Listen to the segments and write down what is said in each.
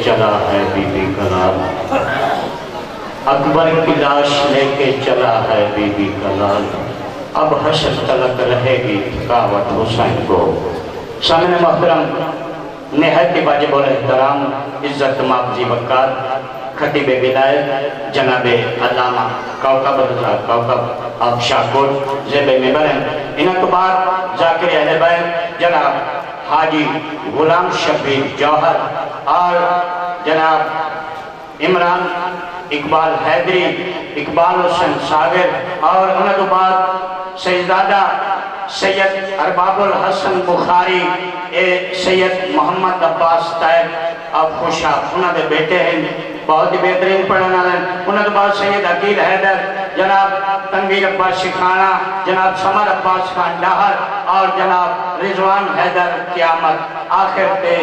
چلا ہے be be کلال، اکبر کی لاش لے کے چلا ہے بی بی کلال، اب حشر تلک رہے گی تھکاوٹ حسین کو۔ سامنے محترم نہایت واجب الاحترام عزت مابزی وقار خطیب ولایت جناب علامہ کوکب کوکب آف شاہکوٹ زیب ممبر ہیں۔ انہوں تو بعد ذاکر اہل بیت جناب حاجی غلام شبیر جوہر اور جناب عمران اقبال حیدری، اقبال حسین ساگر، اور انہوں تو بعد سیدزادہ سید ارباب الحسن بخاری سید محمد عباس طیب اب خوشا، انہوں نے بیٹے ہیں بہت ہی بہترین پڑھنا ہے۔ انہوں نے بعد سید عقیل حیدر، جناب تنویر عباس شکھانہ، جناب سمر عباس خان ڈاہر اور جناب رضوان حیدر قیامت آخر پہ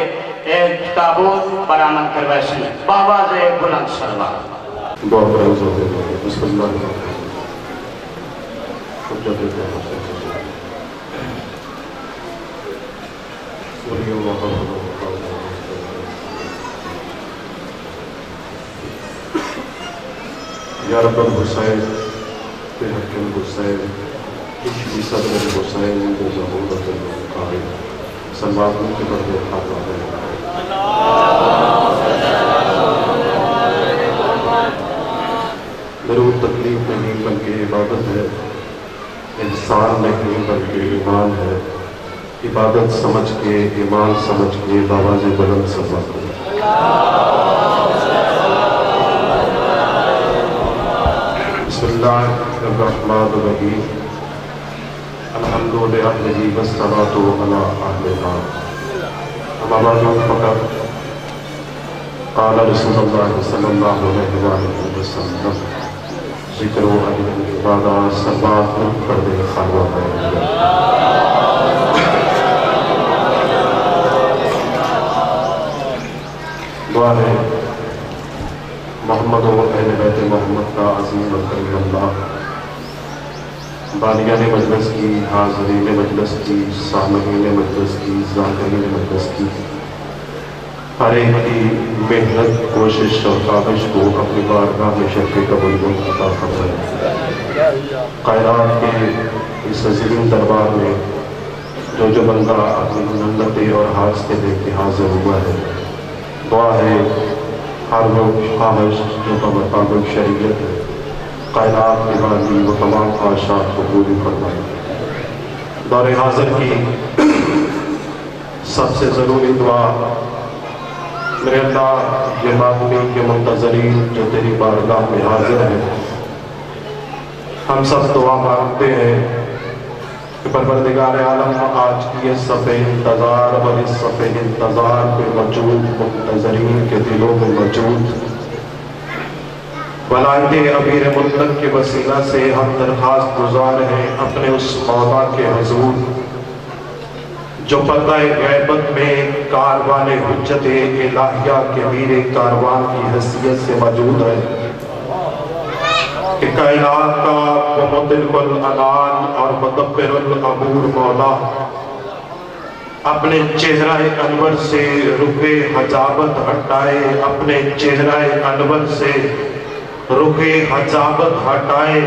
تابوت برآمد کروائے سن بآواز بلند سلوات۔ بہت روز ہوتے ہیں بسم اللہ حجت الحسین ولی اللہ یا رب الحسین بحق الحسین اشفی صدر الحسین بظہورت القائم سلوات میں کے بردے خاتمہ ہے۔ درود تکلیف نہیں بلکہ عبادت ہے، انسان نہیں بلکہ ایمان ہے، عبادت سمجھ کے ایمان سمجھ کے بآواز بلند سلوات ہے۔ بسم اللہ الرحمن الرحیم الحمد للہ والصلاۃ علی اہلہا اما بعد فقط قال رسول اللہ صلی اللہ علیہ وآلہ وسلم ذکر و عبادہ سلوات پردے خانہ ہے۔ دعا ہے محمد و اہل بیت محمد کا عظیم الکریم اللہ بانیان مجلس کی، حاضرین مجلس کی، سامعین مجلس کی، ذاکرین مجلس کی، ہر ایک کی محنت کوشش اور کاوش کو اپنی بارگاہ میں شرف قبول عطا فرمائے۔ کائنات کے اس عظیم دربار میں جو بندہ اپنی منتیں اور حاجتیں لے کے حاضر ہوا ہے، دعا ہے ہر وہ خواہش جو کا مطابق شریعت ہے کائنات کے بانی وہ تمام خواہشات کو پوری فرمائے۔ دور حاضر کی سب سے ضروری دعا میرے اللہ یہ مادمی کے منتظرین جو تیری بارگاہ میں حاضر ہیں، ہم سب دعا مانگتے ہیں کہ پروردگار عالم آج کی یہ صفحہ انتظار اور اس صفحہ انتظار پہ موجود منتظرین کے دلوں میں موجود ولایت امیر مطلق کے وسیلہ سے ہم درخواست گزار ہیں اپنے اس مولا کے حضور جو پردہ غیبت میں کاروان حجت الہیہ کے میر کاروان کی حیثیت سے موجود ہے، کہ کائنات کا مطلق العنان اور مدبر الامور مولا اپنے چہرہ انور سے رخ حجابت ہٹائے، اپنے چہرہ انور سے رخ حجابت ہٹائے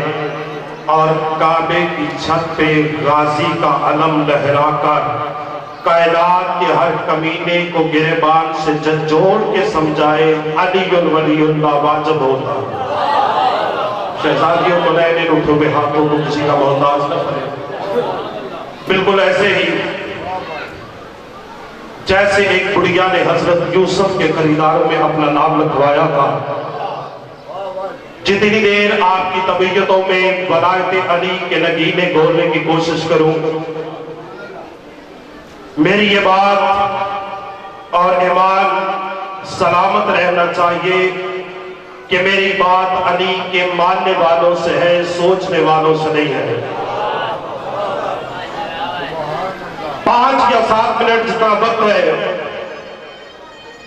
اور کعبے کی چھت پہ غازی کا علم لہرا کر کائنات کے ہر کمینے کو گریبان سے جھنجھوڑ کے سمجھائے علی ولی اللہ واجب ہوتا۔ شہزادیوں کو نئے نئے اٹھو بے ہاتھوں کو کسی کا محتاج نہ کرے۔ بالکل ایسے ہی جیسے ایک بڑھیا نے حضرت یوسف کے خریداروں میں اپنا نام لکھوایا تھا، جتنی دیر آپ کی طبیعتوں میں ولایت علی کے نگینے گھولنے کی کوشش کروں، میری یہ بات اور ایمان سلامت رہنا چاہیے کہ میری بات علی کے ماننے والوں سے ہے، سوچنے والوں سے نہیں ہے۔ 5 یا 7 منٹ جتنا وقت ہے،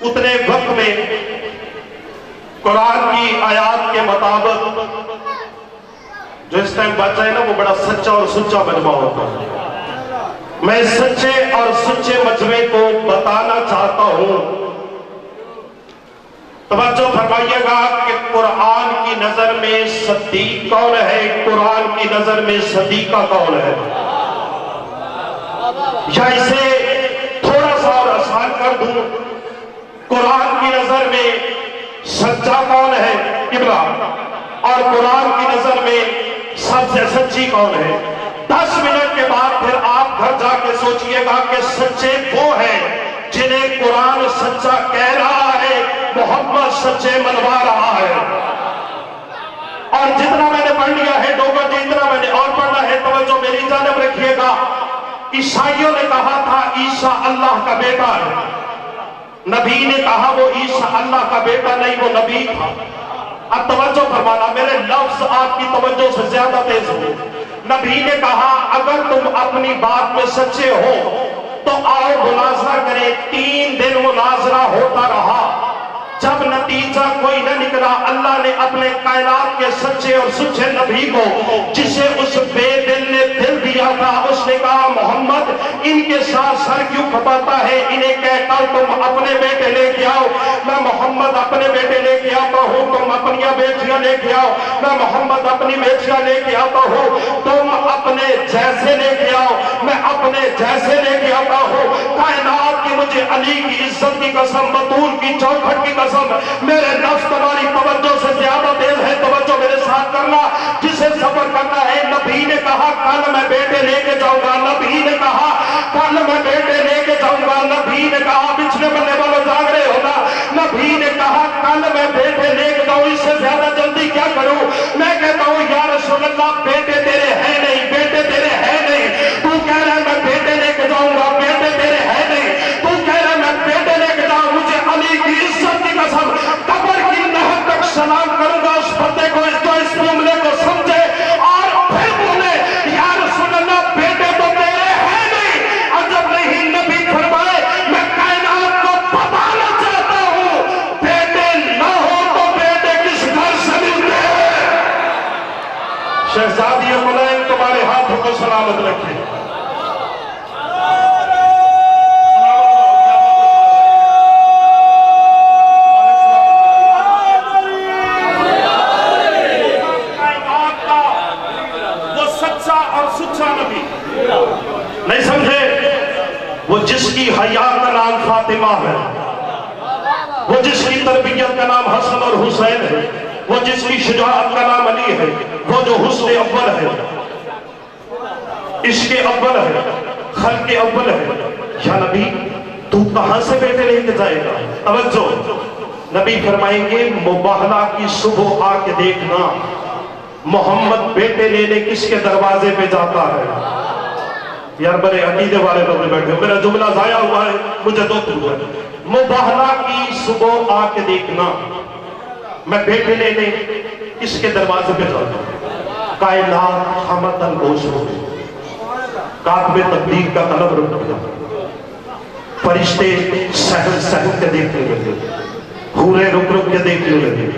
اتنے وقت میں قرآن کی آیات کے مطابق جو اس ٹائم بچہ ہے نا وہ بڑا سچا اور سچا مجمع ہوتا ہے۔ میں سچے اور سچے مجمع کو بتانا چاہتا ہوں फरमाइएगा कि कुरान की नजर में सदीक कौन है, कुरान की नजर में सदीका कौन है? या इसे थोड़ा सा और आसान कर दूं, कुरान की नजर में सच्चा कौन है किबला, और कुरान की नजर में सबसे सच्ची कौन है? 10 मिनट के बाद फिर आप घर जाके सोचिएगा कि सच्चे वो हैं जिन्हें कुरान सच्चा कह रहा है, मोहम्मद सच्चे मनवा रहा है। और जितना मैंने पढ़ लिया है डोगर जी, इतना मैंने और पढ़ना है, तवज्जो मेरी जानब रखिएगा। ईसाइयों ने कहा था ईसा अल्लाह का बेटा है, नबी ने कहा वो ईसा अल्लाह का बेटा नहीं, वो नबी था। अब तवज्जो फरमाना, मेरे लफ्ज आपकी तवज्जो से ज्यादा तेज हो। नबी ने कहा अगर तुम अपनी बात में सच्चे हो तो आओ मुनाजरा करें। 3 दिन मुनाजरा होता रहा, जब नतीजा कोई न निकला, अल्लाह ने अपने कायनात के सच्चे और सच्चे नबी को, जिसे उस बेदिल ने दिल दिया था, उसने कहा मोहम्मद इनके साथ सर क्यों खपाता है, इन्हें कहकर तुम अपने बेटे लेके आओ। मैं मोहम्मद अपने बेटे लेके आता हूँ, तुम अपनी बेटियां लेके आओ। मैं मोहम्मद अपनी बेटियां लेके आता हूँ, तुम अपने जैसे लेके आओ। मैं अपने जैसे लेके आता हूँ। कायनात की मुझे अली की इज्जत की कसम, बतूल की चौखट की कसम, मेरे नफ्स तुम्हारी तवज्जो से ज्यादा तेज है, तवज्जो मेरे साथ करना, जिसे सफर करना है। नबी ने कहा कल मैं बेटे लेके जाऊंगा, नबी ने कहा कल मैं बेटे लेके जाऊंगा, नबी ने कहा पिछले बल्ले वालों जाग रहे हो ना, नबी ने कहा कल मैं बेटे लेके जाऊं, इससे ज्यादा जल्दी क्या करूं? मैं कहता हूं या रसूल अल्लाह बेटे तेरे है नहीं, बेटे तेरे है नहीं। तू कह रहा है मैं बेटे लेके जाऊंगा, बेटे तेरे है नहीं। तू कह रहा है मैं बेटे लेके जाऊं, मुझे अली की इज्जत की कसम कब्र की नहर तक सलाम करूंगा उस बंदे को जो इस मामले को समझे और फिर बोले या रसूल अल्लाह बेटे तो तेरे है नहीं। अजब नहीं, नबी फरमाए मैं कायनात को बताना चाहता हूं, बेटे ना हो तो बेटे किस घर से मिलते हैं। शहजादी मुलायम तुम्हारे हाथों को सलामत रखे। नहीं समझे? वो जिसकी हया का नाम फातिमा है, वो जिसकी तरबियत का नाम हसन और हुसैन है, वो जिसकी शुजाअत का नाम अली है, वो जो हुस्न अव्वल है, इश्क़ अव्वल है, खल्क़ अव्वल है। या नबी तू कहां से बेटे लेके जाएगा? तवज्जो, नबी फरमाएंगे मुबाहला की सुबह आके देखना मोहम्मद बेटे लेने किसके दरवाजे पे जाता है। यार बड़े अकीदे वाले लोग बैठे, मेरा जुमला जाया हुआ है, मुझे दुख हुआ है। मुबाहला की सुबह आके देखना मैं बेटे लेने किसके दरवाजे पे जाता हूं। कायनात हमतन गोश हो गई, कातबे तकदीर का कलम रुक गया, फरिश्ते सहल सहल के देखने लगे, हूरे रुक रुक के देखने लगे,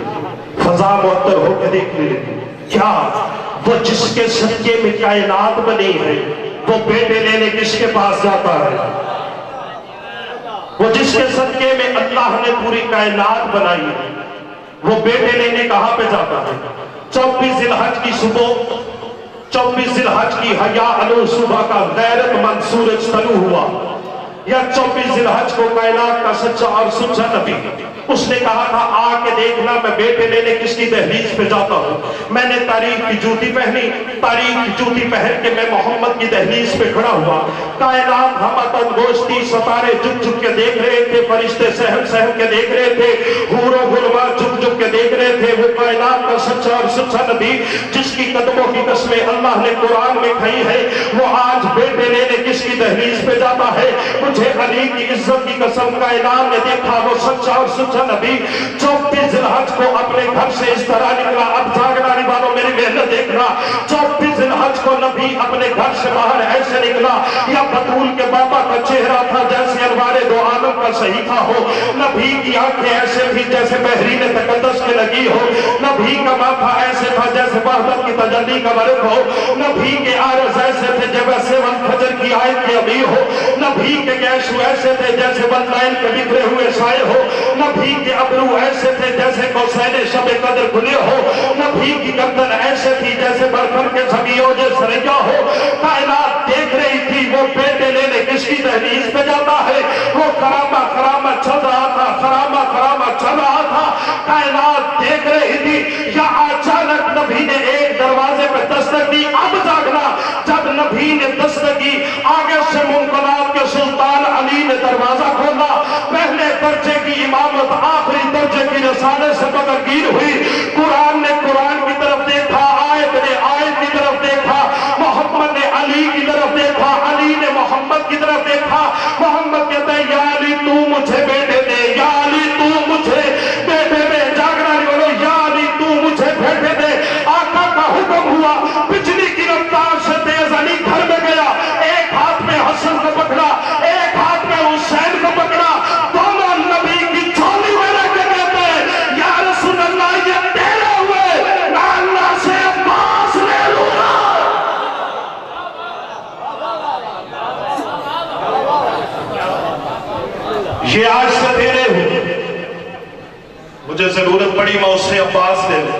फजा मुअत्तर होकर देखने लगे। क्या वो जिसके सदके में कायनात बनी है वो बेटे लेने किसके पास जाता है? वो जिसके सदके में अल्लाह ने पूरी कायनात बनाई है वो बेटे लेने कहां पे जाता है? 24 जिलहज की सुबह, 24 जिलहज की हया अनु सुबह का गैरतमंद सूरज तलू हुआ, या 24 जिलहज को कायनात का सच्चा और सच्चा नबी उसने कहा था आके देखना मैं बेटे लेने किसकी दहलीज पे जाता हूं। मैंने तारीख की जूती पहनी, तारीख की जूती पहन के मैं मोहम्मद की दहलीज पे खड़ा हुआ। कायनात हमतन गोश्ती, सितारे झुक झुक के देख रहे थे, फरिश्ते सहम सहम के देख रहे थे, हूरों गुलवा झुक झुक के देख रहे थे। वो कायनात का सच्चा और सच्चा नबी जिसकी कदमों की कसमें अल्लाह ने कुरान में खाई है, वो आज बेटे लेने किसकी दहलीज पे जाता है। मुझे अली की इज्जत की कसम कायनात ने देखा वो सच्चा और सच्चा नबी 24 जिलहज को अपने घर से इस तरह निकला। अब जागने वालों मेरी मेहनत देखना, 24 जिलहज को नबी अपने घर से बाहर ऐसे निकला या बतूल के बाबा का चेहरा था जैसे अनवारे दो आलम का सहीफा हो। नबी की आंखें ऐसे थी जैसे बहरीन तकद्दस के लगी हो। नबी का माथा ऐसे था जैसे वहदत की तजल्ली का वर्क हो। नबी के आरज़ ऐसे थे जैसे फजर की आयत के अभी हो। नबी के गैशु ऐसे थे जैसे वनलाइन के बिखरे हुए साए हो। नबी के अबरू ऐसे थे जैसे कौसैन शब कदर खुले हो। नबी की गर्दन ऐसे थी जैसे बरखन के सगियों जो सरैया हो। कायनात देख रही थी वो बेटे लेने किसकी दहलीज पे जाता है। वो खरामा खरामा चल रहा था, खरामा खरामा चल रहा था। कायनात देख रही थी या अचानक नबी ने एक दरवाजे पे दस्तक दी। अब जागना, जब नबी ने दस्तक दी आगे से मुमकिनात के सुल्तान अली ने दरवाजा खोला। पहले दर्जे की इमामत आखिरी दर्जे की रसाले से बगरगीर हुई। कुरान ने कुरान की तरफ देखा, आयत ने आयत की तरफ देखा, मोहम्मद ने अली की तरफ देखा, अली ने मोहम्मद की तरफ देखा। मोहम्मद कहते हैं या अली तू मुझे बेटे दे, या अली तू मुझे बेटे दे। जागना नहीं बोलो, या अली तू मुझे बेटे दे। आका का हुक्म हुआ, बिजली की रफ्तार से तेज अली घर में गया। एक हाथ में हसन को पकड़ा, एक हाथ में हुसैन को पकड़ा। दोनों नबी की झोली में रख के कहते हैं या रसूल अल्लाह ये तेरे हुए, मैं अल्लाह से अब्बास ले लूंगा। ये आज से तेरे हुए, मुझे जरूरत पड़ी मैं उससे अब्बास ले लूं।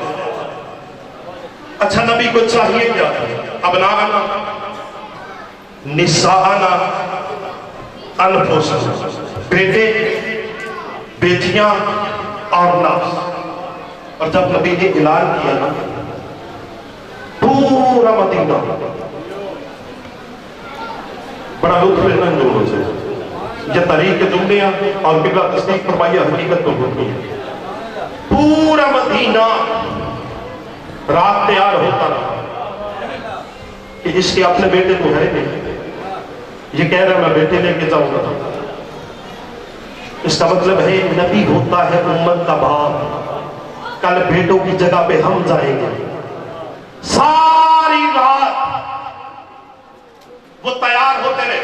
अच्छा नबी को चाहिए क्या? अबनाना निसाना अनफुसना, बेटे बेटियां और नफ्स। और जब नबी ने ऐलान किया ना, पूरा मदीना बड़ा लुत्फ लेना इन दोनों से। ये तारीख के जुमलियां और किबला तस्दीक फरमाइए हकीकत तो होती है। पूरा मदीना रात तैयार होता रहा कि इसके अपने बेटे तो है नहीं। ये कह रहा मैं बेटे लेके जाऊंगा। इसका मतलब है नबी होता है उम्मत का बाप। कल बेटों की जगह पे हम जाएंगे। सारी रात वो तैयार होते रहे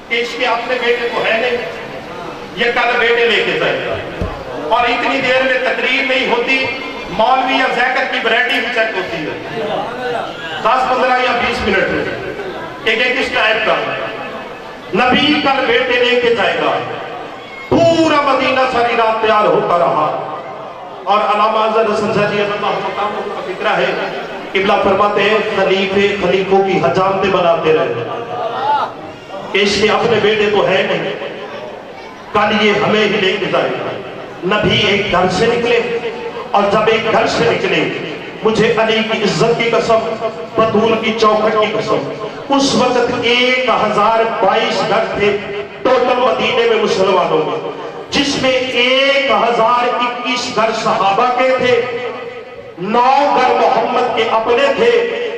कि इसके अपने बेटे तो है नहीं, ये कल बेटे लेके जाएगा। और इतनी देर में तकरीर नहीं होती, मौलवी या जैकत की वैरायटी भी चेक होती है 10, 15 या 20 मिनट में कि किस टाइप का नबी कल बेटे लेके जाएगा। पूरा मदीना सारी रात तैयार होता रहा। और अल्लामा का फिक्रा है, किबला फरमाते हैं खलीफे खलीफों की हजामतें बनाते रहे। इसके अपने बेटे तो है नहीं, कल ये हमें ही लेके जाएगा। नबी एक घर से निकले, और जब एक घर से निकले, मुझे अली की इज्जत की कसम, बतूल की चौखट की कसम, उस वक्त 1022 घर थे टोटल मदीने में मुसलमानों में, जिसमें 1021 घर सहाबा के थे, 9 घर मोहम्मद के अपने थे,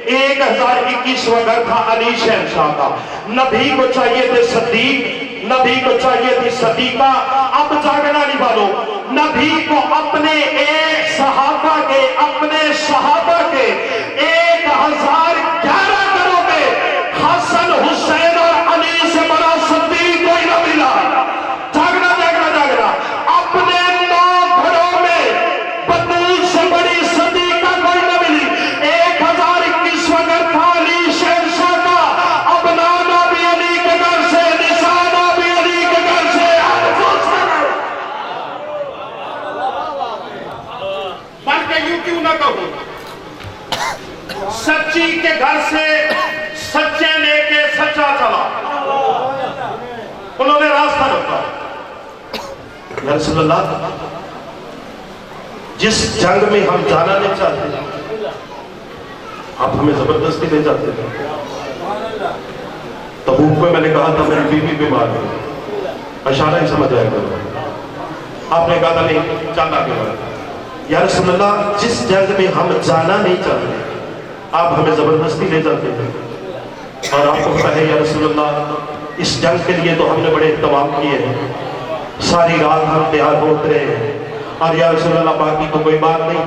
1021वां घर था अली शहंशाह का। नबी को चाहिए थे सदीक, नबी को चाहिए थी सदीका। अब जागना नहीं वालों, नबी को अपने एक सहाबा के, अपने सहाबा के 1011 घरों में हसन हुसैन और अली से बड़ा सदीक कोई ना मिला। जागना जागना जागना, अपने 9 घरों में बतूल से बड़ी सदीका कोई ना मिली। 1021वां घर था अली शहंशाह का। अब नाना भी अली के घर से, निशाना भी अली के घर से। बल्कि यूं क्यों ना कहूं, सच्ची के घर से सच्चे लेके सच्चा चला, उन्होंने रास्ता रखा। या रसूल अल्लाह, जिस जंग में हम जाना नहीं चाहते आप हमें जबरदस्ती ले जाते हैं। तबूक में मैंने कहा था मेरी बीवी बीमार है, इशारा ही समझ आया करो। आपने कहा था नहीं चल आगे बढ़। या रसूल अल्लाह, जिस जंग में हम जाना नहीं चाहते आप हमें जबरदस्ती ले जाते हैं। और आपको पता है या रसूल अल्लाह, इस जंग के लिए तो हमने बड़े इंतजाम किए हैं, सारी रात हम तैयार होते रहे हैं। और या रसूल अल्लाह, बाकी तो कोई बात नहीं,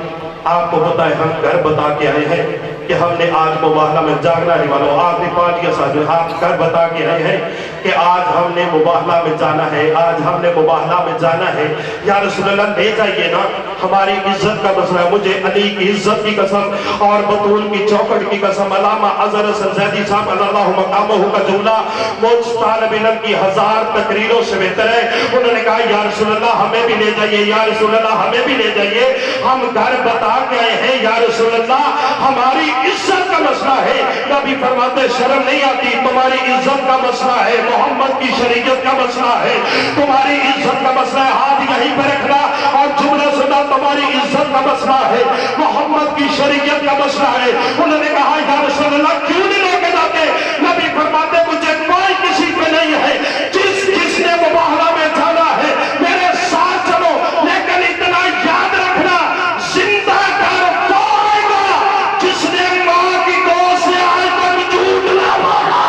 आपको पता है हम घर बता के आए हैं कि हमने आज मुबाहला में जागना नहीं वालों, आखिरी 5 या 7 दिन आप घर बता के आए हैं کہ آج ہم نے مباہلہ میں جانا ہے، آج ہم نے مباہلہ میں جانا ہے، یا رسول اللہ لے جائیے نا، ہماری عزت کا مسئلہ ہے، مجھے علی کی عزت کی قسم اور بطول کی چوکٹ کی قسم، علامہ اظہر حسن زیدی صاحب اللہ مقامہ کا جملہ مجھ طالب علم کی 1000 تقریروں سے بہتر ہے۔ انہوں نے کہا یا رسول اللہ ہمیں بھی لے جائیے، یا رسول اللہ ہمیں بھی لے جائیے، ہم گھر بتا کے آئے ہیں، یا رسول اللہ ہماری عزت کا مسئلہ ہے۔ نبی فرماتے شرم نہیں آتی، تمہاری عزت کا مسئلہ ہے، محمد کی شریعت کا مسئلہ ہے، تمہاری عزت کا مسئلہ ہے، ہاتھ یہیں پہ رکھنا اور جملہ سنا، تمہاری عزت کا مسئلہ ہے، محمد کی شریعت کا مسئلہ ہے۔ انہوں نے کہا یا رسول اللہ کیوں نہیں لے کے جاتے؟ نبی فرماتے مجھے کوئی کسی پہ نہیں ہے، جس نے مباہلہ میں جانا ہے میرے ساتھ چلو، لیکن اتنا یاد رکھنا زندہ کر وہ آئے گا جس نے ماں کی گود سے آج تک جھوٹ نہ بولا۔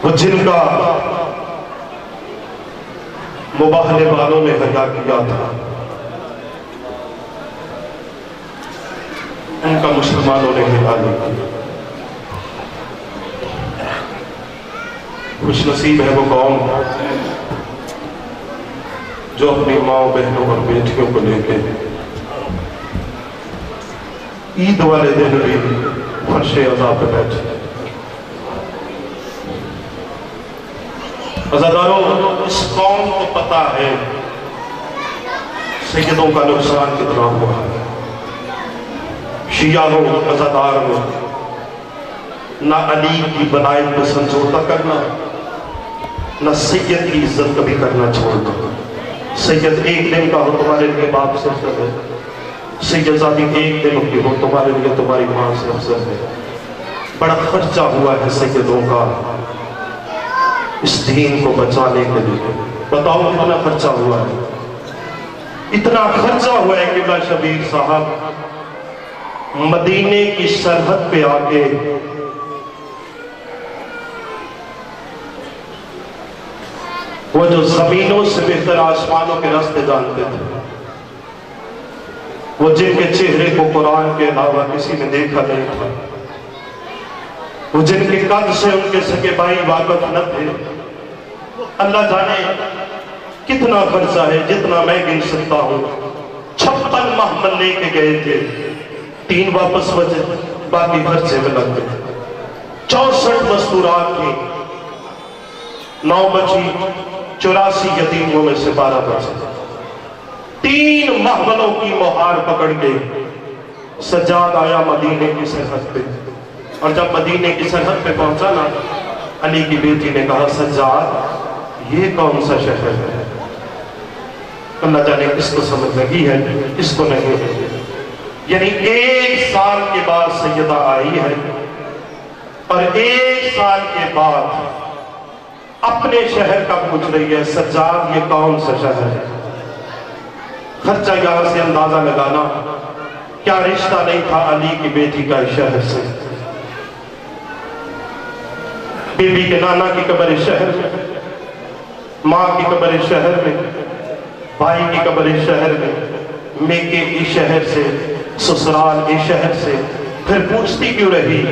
وہ جن کا مباہلے والوں نے حیا کیا تھا، ان کا مسلمانوں نے حیا نہیں کیا۔ خوش نصیب ہے وہ قوم جو اپنی ماں بہنوں اور بیٹیوں کو لے کے عید والے دن بھی فرش عزا پہ بیٹھے۔ عزاداروں، اس قوم کو پتا ہے سیدوں کا نقصان کتنا ہوا ہے۔ شیعہ ہو، عزادار ہو، نہ علی کی بنائی پہ سمجھوتا کرنا، نہ سید کی عزت کبھی کرنا چھوڑنا۔ سید ایک دن کا ہو تمہارے لیے باپ سے افضل ہے، سید ذاتی ایک دن کی ہو تمہارے لیے تمہاری ماں سے افضل ہے۔ بڑا خرچہ ہوا ہے سیدوں کا اس دین کو بچانے کے لیے، بتاؤ کتنا خرچہ ہوا ہے؟ اتنا خرچہ ہوا ہے کہ قبلہ شبیر صاحب مدینے کی سرحد پہ آ کے وہ جو زمینوں سے بہتر آسمانوں کے راستے جانتے تھے، وہ جن کے چہرے کو قرآن کے علاوہ کسی نے دیکھا نہیں تھا، وہ جن کے قد سے ان کے سکے بھائی واقف نہ تھے، اللہ جانے کتنا خرچہ ہے جتنا میں گن سکتا ہوں۔ 56 محمل لے کے گئے تھے، 3 واپس بچے، باقی خرچے میں لگ گئے۔ 64 مستورات تھی، 9 بچی، 84 یتیموں میں سے 12 بچے۔ 3 محملوں کی مہار پکڑ کے سجاد آیا مدینے کی سرحد پہ، اور جب مدینے کی سرحد پہ پہنچا نا، علی کی بیٹی نے کہا سجاد یہ کون سا شہر ہے؟ اللہ جانے کس کو سمجھ لگی ہے، کس کو نہیں ہے۔ یعنی 1 سال کے بعد سیدہ آئی ہے، اور 1 سال کے بعد اپنے شہر کا پوچھ رہی ہے سجاد یہ کون سا شہر ہے؟ خرچہ یہاں سے اندازہ لگانا، کیا رشتہ نہیں تھا علی کی بیٹی کا اس شہر سے؟ بی بی کے نانا کی قبر اس شہر میں، ماں کی قبر اس شہر میں، بھائی کی قبر اس شہر میں، میکے اس شہر سے، سسرال اس شہر سے۔ پھر پوچھتی کیوں رہی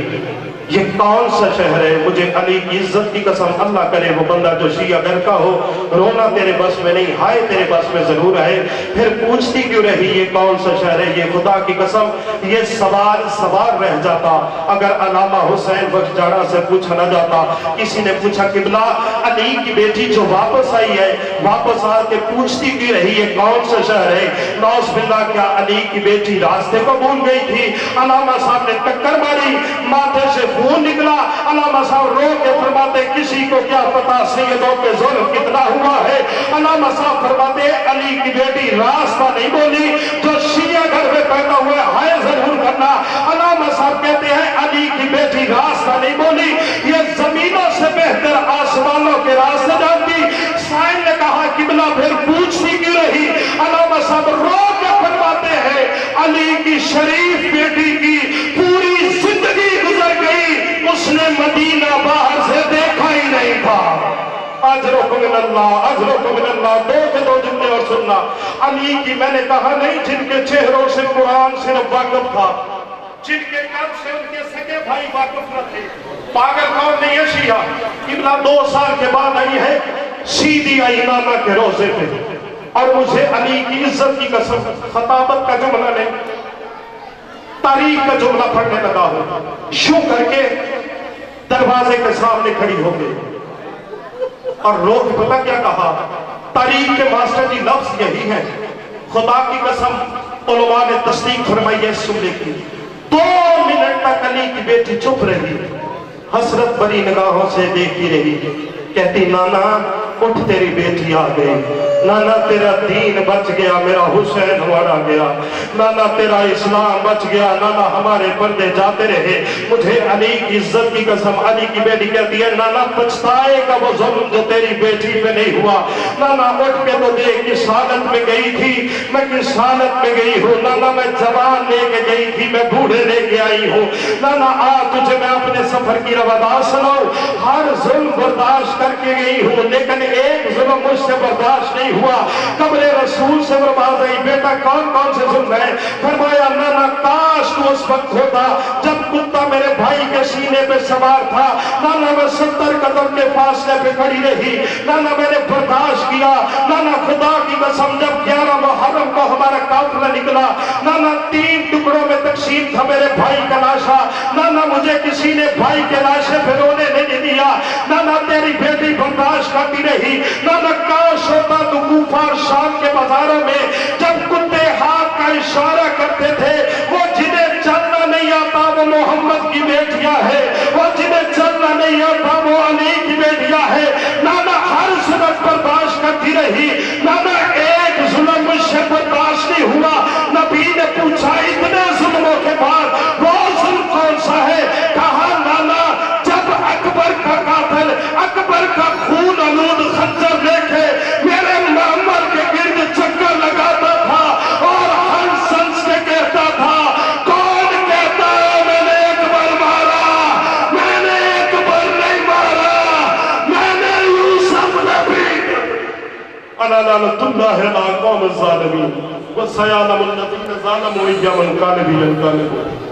یہ کون سا شہر ہے؟ مجھے علی کی عزت کی قسم اللہ کرے وہ بندہ جو شیعہ گھر کا ہو، رونا تیرے بس میں نہیں، ہائے تیرے بس میں ضرور ہے۔ پھر پوچھتی کیوں رہی یہ کون سا شہر ہے؟ یہ خدا کی قسم یہ سوال رہ جاتا اگر علامہ حسین بخش جاڑا سے پوچھا نہ جاتا۔ کسی نے پوچھا قبلہ علی کی بیٹی جو واپس آئی ہے، واپس آ کے پوچھتی کیوں رہی یہ کون سا شہر ہے؟ نعوذ باللہ کیا علی کی بیٹی راستے کو بھول گئی تھی؟ علامہ صاحب نے ٹکر ماری، ماتھے سے خون نکلا۔ علامہ صاحب رو کے فرماتے کسی کو کیا پتا سیدوں پہ ظلم کتنا ہوا ہے۔ علامہ صاحب فرماتے علی کی بیٹی راستہ نہیں بولی، جو شیعہ گھر میں پیدا ہوئے ہائے ضرور کرنا۔ علامہ صاحب کہتے ہیں علی کی بیٹی راستہ نہیں بولی، یہ زمینوں سے بہتر آسمانوں کے راستے جانتی۔ سائن نے کہا قبلہ پھر پوچھتی کیوں رہی؟ علامہ صاحب رو کے فرماتے ہیں علی کی شریف بیٹی کی پوری زندگی گزر گئی، اس نے مدینہ باہر سے دیکھا ہی نہیں تھا۔ अजरुकुम मिनल्लाह, अजरुकुम मिनल्लाह, दो के दो जुमले और सुनना। अली की मैंने कहा नहीं जिनके चेहरों से कुरान सिर्फ वाकिफ था, जिनके कल्ब से उनके सगे भाई वाकिफ न थे। पागल कौन नहीं है शिया? किबला 2 साल के बाद आई है, सीधी आई नाना के रोजे पे, और मुझे अली की इज्जत की कसम, खताबत का जुमला नहीं, तारीख का जुमला पढ़ने लगा हूं। शू करके दरवाजे के सामने खड़ी हो गई और लोग पता क्या कहा? तारीख के मास्टर जी लफ्ज यही है, खुदा की कसम उलमा ने तस्दीक फरमाई है इस जुमले की। 2 मिनट तक अली की बेटी चुप रही, हसरत भरी निगाहों से देखती रही, कहती नाना उठ तेरी बेटी आ गई, नाना तेरा दीन बच गया, मेरा हुसैन मारा गया, नाना तेरा इस्लाम बच गया, नाना हमारे पर्दे जाते रहे। मुझे अली की इज्जत की कसम, अली की बेटी कहती है नाना पछताएगा वो जुल्म जो तेरी बेटी पे नहीं हुआ। नाना उठ के तो देख किस हालत में गई थी, मैं किस हालत में गई हूँ। नाना मैं जवान लेके गई थी, मैं बूढ़े लेके आई हूँ। नाना आ तुझे मैं अपने सफर की रवादार सुनाऊं, हर जुल्म बर्दाश्त करके गई हूँ, लेकिन एक जुल्म मुझसे बर्दाश्त नहीं हुआ। कब्रे रसूल से बर्बाद आई, बेटा कौन कौन से जुल्म है? फरमाया नाना काश तू उस वक्त होता जब कुत्ता मेरे भाई के सीने पे सवार था। नाना मैं 70 कदम के फासले पे खड़ी रही, नाना मैंने बर्दाश्त किया। नाना खुदा की कसम जब 11 मुहर्रम को हमारा काफिला निकला, नाना 3 टुकड़ों में तकसीम था मेरे भाई का लाशा। नाना मुझे किसी ने भाई के लाशे पे रोने नहीं दिया। नाना तेरी बेटी बर्दाश्त करती रही। नाना काश होता तू कूफा और शाम के बाजारों में जब कुत्ते हाथ का इशारा करते थे, वो जिन्हें चलना नहीं आता वो मोहम्मद की बेटियां है, वो जिन्हें चलना नहीं आता वो अली की बेटियां है। नाना हर जुल्म बर्दाश्त करती रही। नाना एक जुल्म मुझसे बर्दाश्त नहीं हुआ। नबी ने पूछा इतने जुल्मों के बाद वो जुल्म कौन सा है? कहा नाना जब अकबर का कातिल अकबर का खून आलूद खंजर लेके मेरे मोहम्मद के गिर्द चक्कर लगाता था और हंस हंस के कहता था कौन कहता है मैंने अकबर मारा? मैंने अकबर नहीं मारा, मैंने यूसुफ नबी। अला लानतुल्लाह अला कौम ज़ालिमीन व सयालमुल लज़ीना ज़लमू अय्यमन कालिबी।